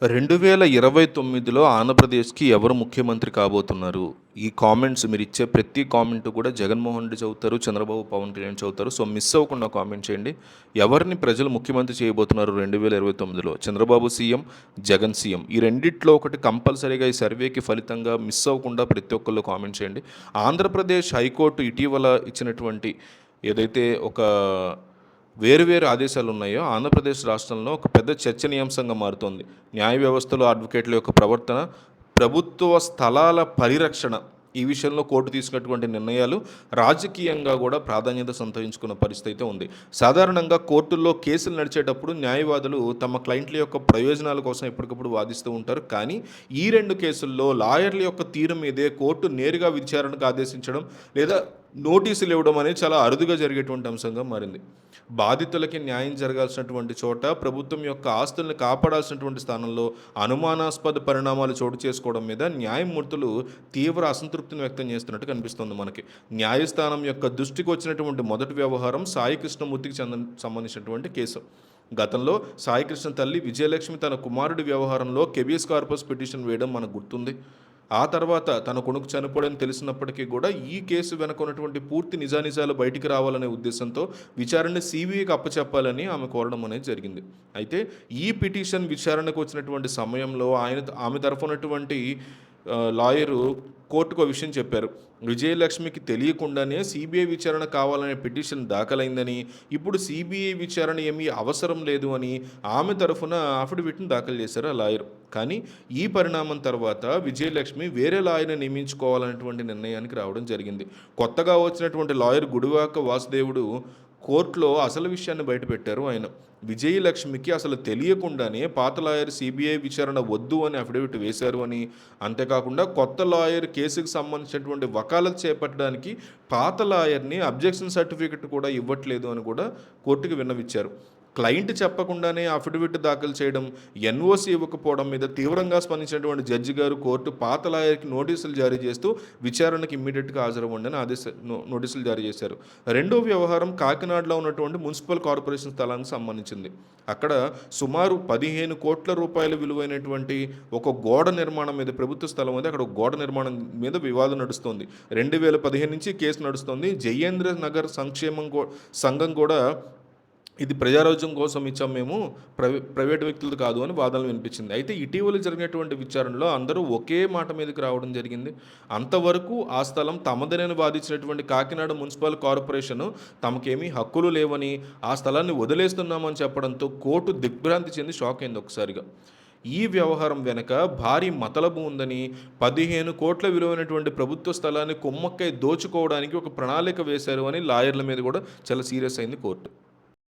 2029లో ఆంధ్రప్రదేశ్‌కి ఎవరు ముఖ్యమంత్రి కాబోతున్నారు? ఈ కామెంట్స్ మీరిచ్చే ప్రతి కామెంట్ కూడా జగన్‌మోహన్ రెడ్డి చదువుతారు, చంద్రబాబు, పవన్ కళ్యాణ్ చదువుతారు. సో, మిస్ అవ్వకుండా కామెంట్ చేయండి. ఎవరిని ప్రజలు ముఖ్యమంత్రి చేయబోతున్నారు 2029లో? Chandrababu CM, Jagan CM. ఈ రెండిట్లో ఒకటి కంపల్సరీగా ఈ సర్వేకి ఫలితంగా మిస్ అవ్వకుండా ప్రతి ఒక్కళ్ళు కామెంట్ చేయండి. ఆంధ్రప్రదేశ్ హైకోర్టు ఇటీవల ఇచ్చినటువంటి ఏదైతే ఒక వేరు ఆదేశాలు ఉన్నాయో ఆంధ్రప్రదేశ్ రాష్ట్రంలో ఒక పెద్ద చర్చనీయాంశంగా మారుతోంది. న్యాయ వ్యవస్థలో అడ్వకేట్ల యొక్క ప్రవర్తన, ప్రభుత్వ స్థలాల పరిరక్షణ ఈ విషయంలో కోర్టు తీసుకున్నటువంటి నిర్ణయాలు రాజకీయంగా కూడా ప్రాధాన్యత సంతరించుకున్న పరిస్థితి అయితే ఉంది. సాధారణంగా కోర్టుల్లో కేసులు నడిచేటప్పుడు న్యాయవాదులు తమ క్లయింట్ల యొక్క ప్రయోజనాల కోసం ఎప్పటికప్పుడు వాదిస్తూ ఉంటారు. కానీ ఈ రెండు కేసుల్లో లాయర్ల యొక్క తీరు మీదే కోర్టు నేరుగా విచారణకు ఆదేశించడం లేదా నోటీసులు ఇవ్వడం అనేది చాలా అరుదుగా జరిగేటువంటి అంశంగా మారింది. బాధితులకి న్యాయం జరగాల్సినటువంటి చోట ప్రభుత్వం యొక్క ఆస్తుల్ని కాపాడాల్సినటువంటి స్థానంలో అనుమానాస్పద పరిణామాలు చోటు చేసుకోవడం మీద న్యాయమూర్తులు తీవ్ర అసంతృప్తిని వ్యక్తం చేస్తున్నట్టు కనిపిస్తుంది మనకి. న్యాయస్థానం యొక్క దృష్టికి వచ్చినటువంటి మొదటి వ్యవహారం సాయి కృష్ణమూర్తికి సంబంధించినటువంటి కేసు. గతంలో సాయికృష్ణ తల్లి విజయలక్ష్మి తన కుమారుడి వ్యవహారంలో కెబియస్ కార్పస్ పిటిషన్ వేయడం మనకు గుర్తుంది. ఆ తర్వాత తన కొడుకు చనిపోవడం తెలిసినప్పటికీ కూడా ఈ కేసు వెనక ఉన్నటువంటి పూర్తి నిజానిజాలు బయటికి రావాలనే ఉద్దేశంతో విచారణని సిబిఐకి అప్పచెప్పాలని ఆమె కోరడం అనేది జరిగింది. అయితే ఈ పిటిషన్ విచారణకు వచ్చినటువంటి సమయంలో ఆమె తరఫున ఉన్నటువంటి లాయరు కోర్టుకు విషయం చెప్పారు. విజయలక్ష్మికి తెలియకుండానే సిబిఐ విచారణ కావాలనే పిటిషన్ దాఖలైందని, ఇప్పుడు సిబిఐ విచారణ ఏమీ అవసరం లేదు అని ఆమె తరఫున అఫిడవిట్ను దాఖలు చేశారు ఆ లాయర్. కానీ ఈ పరిణామం తర్వాత విజయలక్ష్మి వేరే లాయర్ని నియమించుకోవాలనేటువంటి నిర్ణయానికి రావడం జరిగింది. కొత్తగా వచ్చినటువంటి లాయర్ గుడివాక వాసుదేవుడు కోర్టులో అసలు విషయాన్ని బయటపెట్టారు. ఆయన విజయలక్ష్మికి అసలు తెలియకుండానే పాత లాయర్ సిబిఐ విచారణ వద్దు అని అఫిడవిట్ వేశారు అని, అంతేకాకుండా కొత్త లాయర్ కేసుకు సంబంధించినటువంటి వకాలత్ చేపట్టడానికి పాత లాయర్ని అబ్జెక్షన్ సర్టిఫికెట్ కూడా ఇవ్వట్లేదు అని కూడా కోర్టుకు విన్నవించారు. క్లయింట్ చెప్పకుండానే అఫిడవిట్ దాఖలు చేయడం, ఎన్ఓసి ఇవ్వకపోవడం మీద తీవ్రంగా స్పందించినటువంటి జడ్జి గారు కోర్టు పాత లాయర్కి నోటీసులు జారీ చేస్తూ విచారణకు ఇమ్మీడియట్గా హాజరవ్వండి అని నోటీసులు జారీ చేశారు. రెండో వ్యవహారం కాకినాడలో ఉన్నటువంటి మున్సిపల్ కార్పొరేషన్ స్థలానికి సంబంధించింది. అక్కడ సుమారు 15 కోట్ల రూపాయల విలువైనటువంటి ఒక గోడ నిర్మాణం మీద, ప్రభుత్వ స్థలం ఉంది, అక్కడ ఒక గోడ నిర్మాణం మీద వివాదం నడుస్తుంది. 2015 నుంచి కేసు నడుస్తుంది. జయేంద్ర నగర్ సంఘం కూడా ఇది ప్రజారోగ్యం కోసం ఇచ్చాం మేము, ప్రైవేట్ వ్యక్తులు కాదు అని వాదనలు వినిపించింది. అయితే ఇటీవల జరిగినటువంటి విచారణలో అందరూ ఒకే మాట మీదకి రావడం జరిగింది. అంతవరకు ఆ స్థలం తమదనని వాదించినటువంటి కాకినాడ మున్సిపల్ కార్పొరేషను తమకేమీ హక్కులు లేవని, ఆ స్థలాన్ని వదిలేస్తున్నామని చెప్పడంతో కోర్టు దిగ్భ్రాంతి చెంది షాక్ అయింది ఒకసారిగా. ఈ వ్యవహారం వెనక భారీ మతలబు ఉందని, 15 కోట్ల విలువైనటువంటి ప్రభుత్వ స్థలాన్ని కుమ్మక్కై దోచుకోవడానికి ఒక ప్రణాళిక వేశారు అని లాయర్ల మీద కూడా చాలా సీరియస్ అయింది కోర్టు.